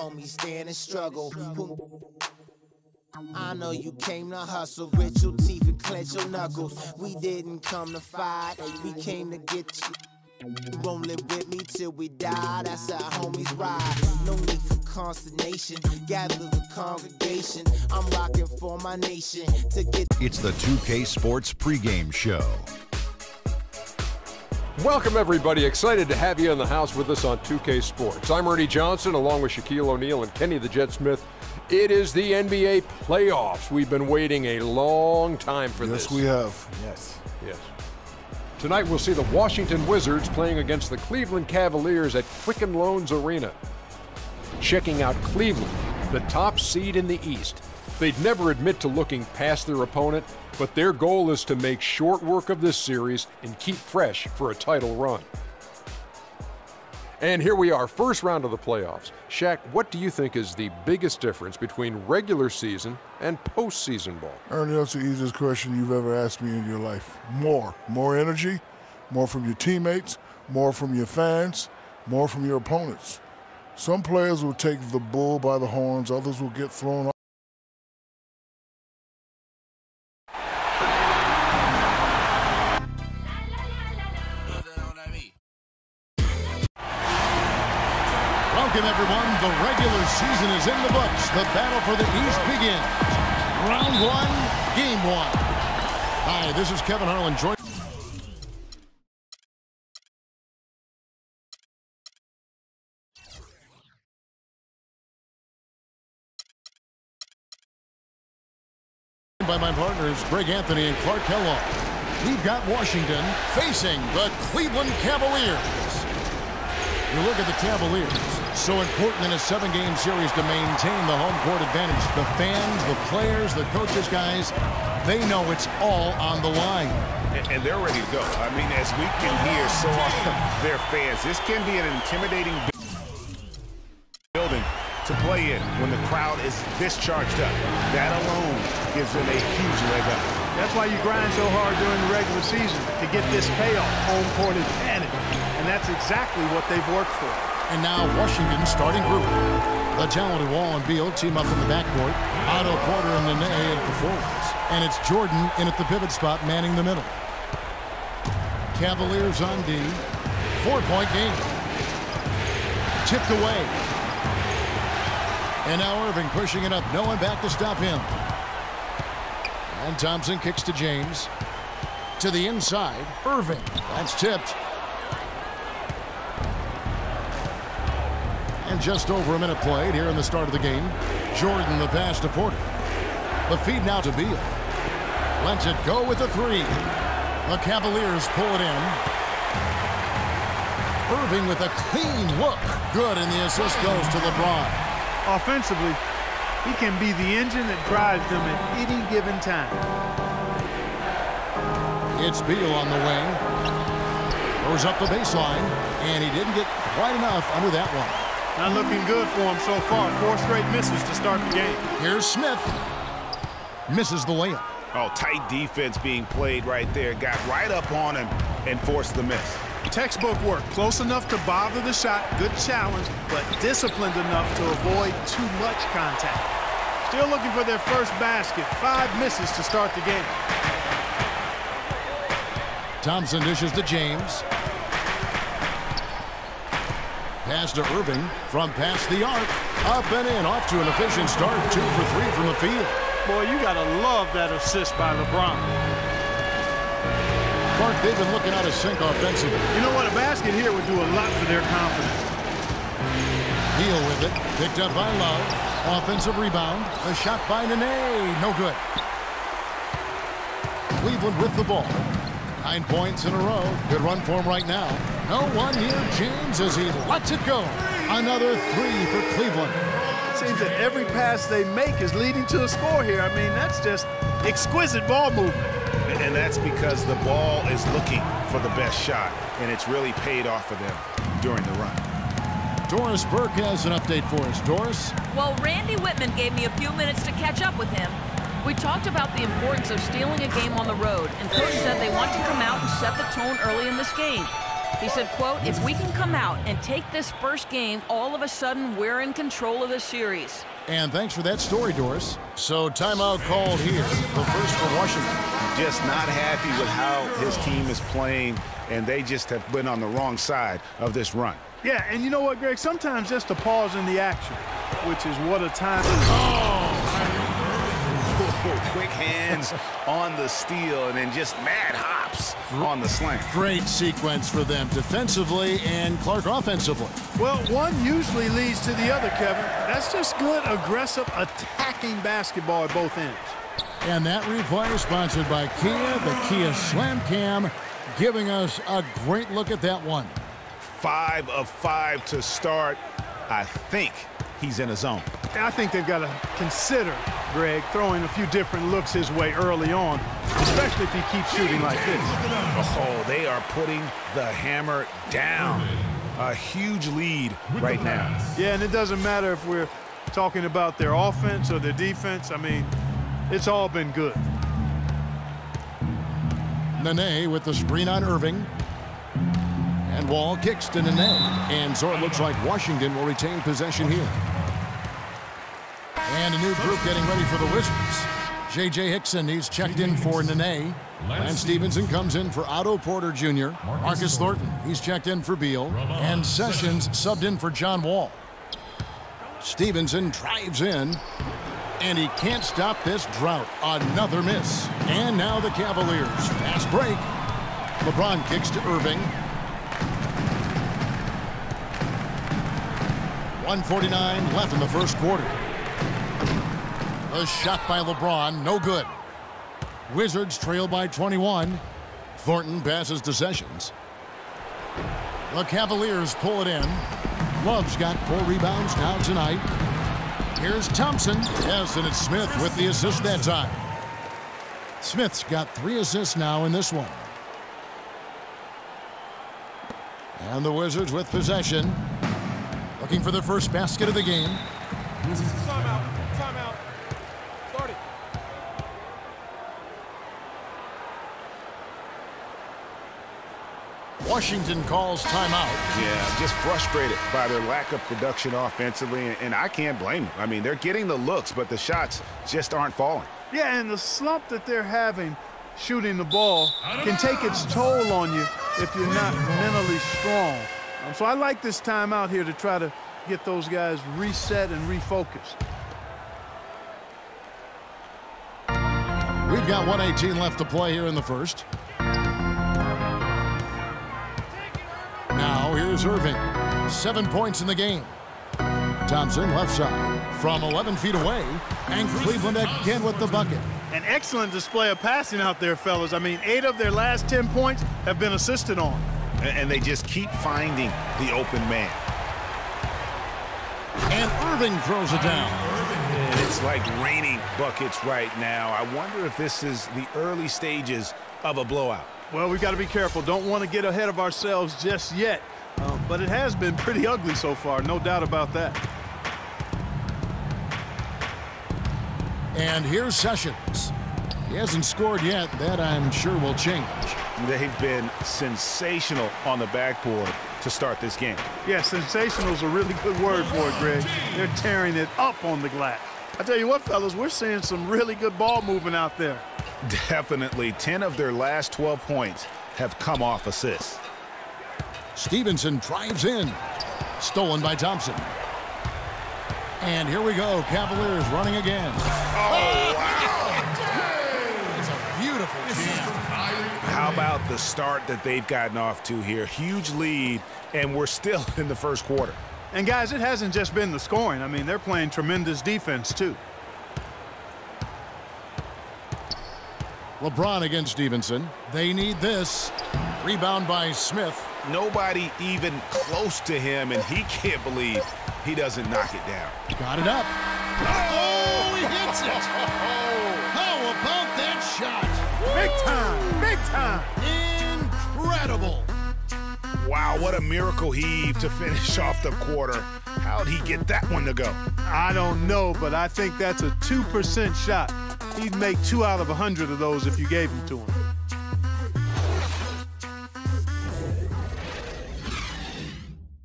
homies stand and struggle. I know you came to hustle, grit your teeth and clench your knuckles. We didn't come to fight, we came to get you. Rolling with me till we die, that's how homies ride. No need for consternation, gather the congregation. I'm rocking for my nation to get. It's the 2K Sports pregame show. Welcome, everybody. Excited to have you in the house with us on 2K Sports. I'm Ernie Johnson, along with Shaquille O'Neal and Kenny the Jet Smith. It is the NBA playoffs. We've been waiting a long time for this. Yes, we have. Yes. Tonight we'll see the Washington Wizards playing against the Cleveland Cavaliers at Quicken Loans Arena. Checking out Cleveland, the top seed in the East. They'd never admit to looking past their opponent, but their goal is to make short work of this series and keep fresh for a title run. And here we are, first round of the playoffs. Shaq, what do you think is the biggest difference between regular season and postseason ball? Ernie, that's the easiest question you've ever asked me in your life. More energy, more from your teammates, more from your fans, more from your opponents. Some players will take the bull by the horns, others will get thrown off. Welcome, everyone. The regular season is in the books. The battle for the East begins. Round one, game one. Hi, this is Kevin Harlan. By my partners, Greg Anthony and Clark Kellogg. We've got Washington facing the Cleveland Cavaliers. You look at the Cavaliers. So important in a 7-game series to maintain the home court advantage. The fans, the players, the coaches, guys, they know it's all on the line. And they're ready to go. I mean, as we can hear so often, their fans, this can be an intimidating building to play in when the crowd is this charged up. That alone gives them a huge leg up. That's why you grind so hard during the regular season, to get this payoff, home court advantage. And that's exactly what they've worked for. And now Washington's starting group. The talented Wall and Beal team up in the backcourt. Otto Porter and Nene at the forwards. And it's Jordan in at the pivot spot, manning the middle. Cavaliers on D. 4-point game. Tipped away. And now Irving pushing it up. No one back to stop him. And Thompson kicks to James. To the inside. Irving. That's tipped. And just over a minute played here in the start of the game. Jordan the pass to Porter. The feed now to Beal. Lets it go with the three. The Cavaliers pull it in. Irving with a clean look. Good, and the assist goes to LeBron. Offensively, he can be the engine that drives them at any given time. It's Beal on the wing. Goes up the baseline, and he didn't get quite enough under that one. Not looking good for him so far. 4 straight misses to start the game. Here's Smith. Misses the layup. Oh, tight defense being played right there. Got right up on him and forced the miss. Textbook work. Close enough to bother the shot. Good challenge, but disciplined enough to avoid too much contact. Still looking for their first basket. 5 misses to start the game. Thompson dishes to James. Pass to Irving from past the arc. Up and in, off to an efficient start. 2 for 3 from the field. Boy, you got to love that assist by LeBron. Clark, they've been looking out of sync offensively. You know what? A basket here would do a lot for their confidence. Beal with it. Picked up by Love. Offensive rebound. A shot by Nene. No good. Cleveland with the ball. 9 points in a row. Good run for him right now. No one near James as he lets it go. Another 3 for Cleveland. It seems that every pass they make is leading to a score here. I mean, that's just exquisite ball movement. And that's because the ball is looking for the best shot, and it's really paid off for them during the run. Doris Burke has an update for us. Doris? Well, Randy Whitman gave me a few minutes to catch up with him. We talked about the importance of stealing a game on the road, and Coach said they want to come out and set the tone early in this game. He said, quote, "If we can come out and take this first game, all of a sudden we're in control of the series." And thanks for that story, Doris. So timeout called here, the first for Washington. Just not happy with how his team is playing, and they just have been on the wrong side of this run. Yeah, and you know what, Greg? Sometimes just a pause in the action, which is what a time is. Quick hands on the steal, and then just mad hops on the slant. Great sequence for them defensively and Clark offensively. Well, one usually leads to the other, Kevin. That's just good, aggressive, attacking basketball at both ends. And that replay is sponsored by Kia, the Kia Slam Cam, giving us a great look at that one. 5 of 5 to start. I think he's in a zone. I think they've got to consider, Greg, throwing a few different looks his way early on, especially if he keeps shooting like this. Oh, they are putting the hammer down. A huge lead right now. Yeah, and it doesn't matter if we're talking about their offense or their defense. I mean, it's all been good. Nene with the screen on Irving. And Wall kicks to Nene. And so it looks like Washington will retain possession here. And a new group getting ready for the Wizards. J.J. Hickson, he's checked in for Nene. Lance Stevenson comes in for Otto Porter Jr. Marcus Thornton, he's checked in for Beal. And Sessions subbed in for John Wall. Stevenson drives in. And he can't stop this drought. Another miss. And now the Cavaliers. Fast break. LeBron kicks to Irving. 1:49 left in the first quarter. A shot by LeBron, no good. Wizards trail by 21. Thornton passes to Sessions. The Cavaliers pull it in. Love's got 4 rebounds now tonight. Here's Thompson. Yes, and it's Smith with the assist that time. Smith's got 3 assists now in this one. And the Wizards with possession. Looking for their first basket of the game. Timeout. Timeout. Start it. Washington calls timeout. Yeah, just frustrated by their lack of production offensively, and I can't blame them. I mean, they're getting the looks, but the shots just aren't falling. Yeah, and the slump that they're having shooting the ball can take its toll on you if you're not mentally strong. So I like this timeout here to try to get those guys reset and refocused. We've got 1:18 left to play here in the first. Now here's Irving. 7 points in the game. Thompson left side from 11 feet away, and Cleveland again with the bucket. An excellent display of passing out there, fellas. I mean, 8 of their last 10 points have been assisted on. And they just keep finding the open man. And Irving throws it down. And it's like raining buckets right now. I wonder if this is the early stages of a blowout. Well, we've got to be careful. Don't want to get ahead of ourselves just yet. But it has been pretty ugly so far, no doubt about that. And here's Sessions. He hasn't scored yet. That, I'm sure, will change. They've been sensational on the backboard to start this game. Yeah, sensational is a really good word for it, Greg. They're tearing it up on the glass. I tell you what, fellas, we're seeing some really good ball movement out there. Definitely. 10 of their last 12 points have come off assists. Stevenson drives in. Stolen by Thompson. And here we go. Cavaliers running again. Oh, wow. It's a beautiful jam. How about the start that they've gotten off to here? Huge lead, and we're still in the first quarter. And, guys, it hasn't just been the scoring. I mean, they're playing tremendous defense, too. LeBron against Stevenson. They need this. Rebound by Smith. Nobody even close to him, and he can't believe he doesn't knock it down. Got it up. Oh, he hits it. How about that shot? Big time, big time. Incredible. Wow, what a miracle heave to finish off the quarter. How'd he get that one to go? I don't know, but I think that's a 2% shot. He'd make 2 out of 100 of those if you gave them to him.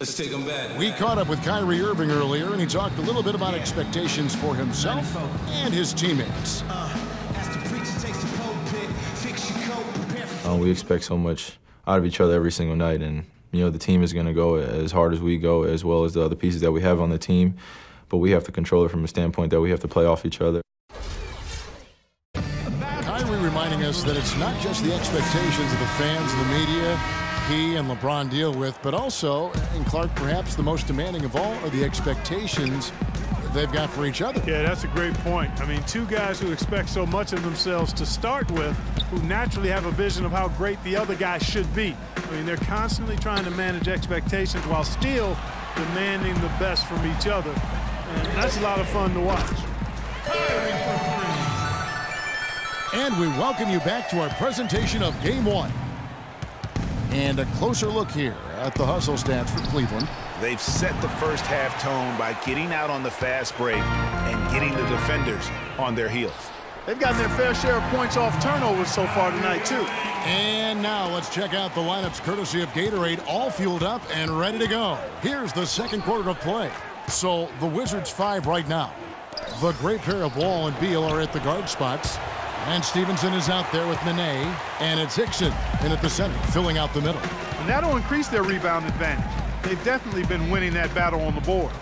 Let's take them back. We caught up with Kyrie Irving earlier, and he talked a little bit about expectations for himself and his teammates. We expect so much out of each other every single night, and the team is going to go as hard as we go, as well as the other pieces that we have on the team. But we have to control it from a standpoint that we have to play off each other. Kyrie reminding us that it's not just the expectations of the fans and the media he and LeBron deal with, but also, and Clark, perhaps the most demanding of all, are the expectations they've got for each other. Yeah, that's a great point. I mean, two guys who expect so much of themselves to start with, who naturally have a vision of how great the other guy should be. I mean, they're constantly trying to manage expectations while still demanding the best from each other. And that's a lot of fun to watch. And we welcome you back to our presentation of Game 1. And a closer look here at the hustle stats for Cleveland. They've set the first half tone by getting out on the fast break and getting the defenders on their heels. They've gotten their fair share of points off turnovers so far tonight, too. And now let's check out the lineups courtesy of Gatorade, all fueled up and ready to go. Here's the second quarter of play. So the Wizards 5 right now. The great pair of Wall and Beal are at the guard spots. And Stevenson is out there with Nene. And it's Hickson in at the center, filling out the middle. And that'll increase their rebound advantage. They've definitely been winning that battle on the boards.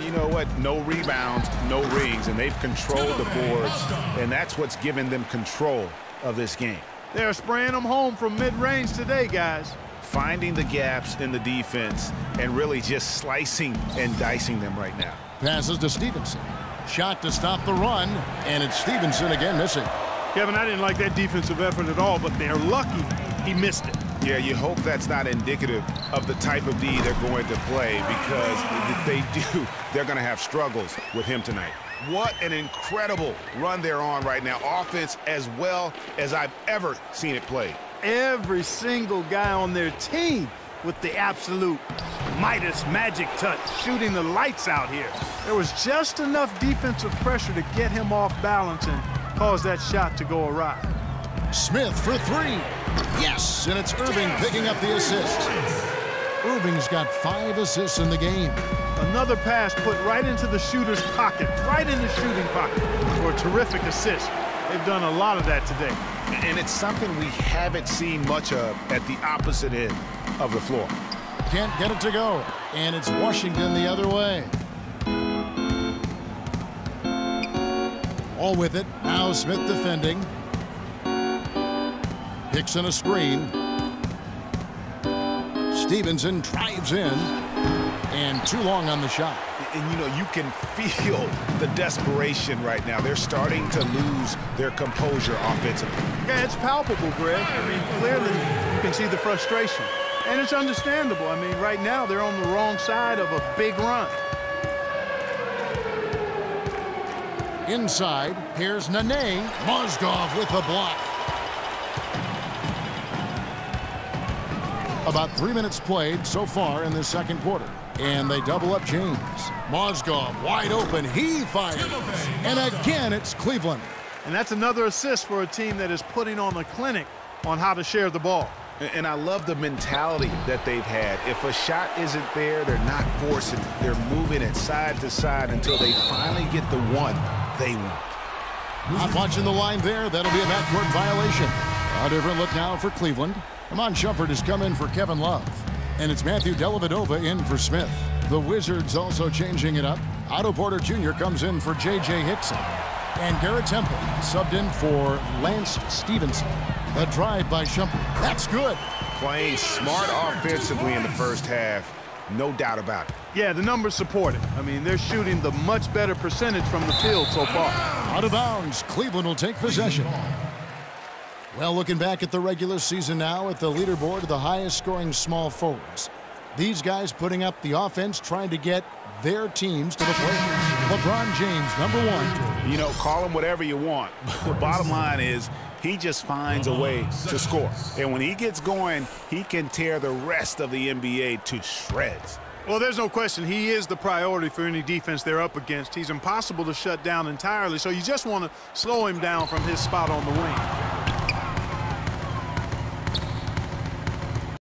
You know what? No rebounds, no rings, and they've controlled the boards, and that's what's given them control of this game. They're spraying them home from mid-range today, guys. Finding the gaps in the defense and really just slicing and dicing them right now. Passes to Stevenson. Shot to stop the run, and it's Stevenson again missing. Kevin, I didn't like that defensive effort at all, but they're lucky he missed it. Yeah, you hope that's not indicative of the type of D they're going to play, because if they do, they're going to have struggles with him tonight. What an incredible run they're on right now. Offense as well as I've ever seen it played. Every single guy on their team with the absolute Midas magic touch, shooting the lights out here. There was just enough defensive pressure to get him off balance and cause that shot to go awry. Smith for three. Yes, and it's Irving picking up the assist. Irving's got 5 assists in the game. Another pass put right into the shooter's pocket, right in the shooting pocket for a terrific assist. They've done a lot of that today. And it's something we haven't seen much of at the opposite end of the floor. Can't get it to go, and it's Washington the other way. All with it. Now Smith defending. Hickson a screen. Stevenson drives in. And too long on the shot. And, you know, you can feel the desperation right now. They're starting to lose their composure offensively. Yeah, it's palpable, Greg. I mean, clearly you can see the frustration. And it's understandable. I mean, right now they're on the wrong side of a big run. Inside, here's Nene. Mozgov with the block. About 3 minutes played so far in the second quarter. And they double up James. Mozgov wide open. He fires. And again, it's Cleveland. And that's another assist for a team that is putting on a clinic on how to share the ball. And I love the mentality that they've had. If a shot isn't there, they're not forcing it. They're moving it side to side until they finally get the one they want. Not watching the line there. That'll be a backcourt violation. A different look now for Cleveland. Iman Shumpert has come in for Kevin Love. And it's Matthew Dellavedova in for Smith. The Wizards also changing it up. Otto Porter Jr. comes in for J.J. Hickson. And Garrett Temple subbed in for Lance Stevenson. A drive by Shumpert. That's good. Playing smart offensively in the first half. No doubt about it. Yeah, the numbers support it. I mean, they're shooting the much better percentage from the field so far. Out of bounds. Cleveland will take possession. Well, looking back at the regular season now at the leaderboard of the highest scoring small forwards. These guys putting up the offense, trying to get their teams to the playoffs. LeBron James, #1. You know, call him whatever you want. The bottom line is he just finds a way to score. And when he gets going, he can tear the rest of the NBA to shreds. Well, there's no question he is the priority for any defense they're up against. He's impossible to shut down entirely, so you just want to slow him down from his spot on the wing.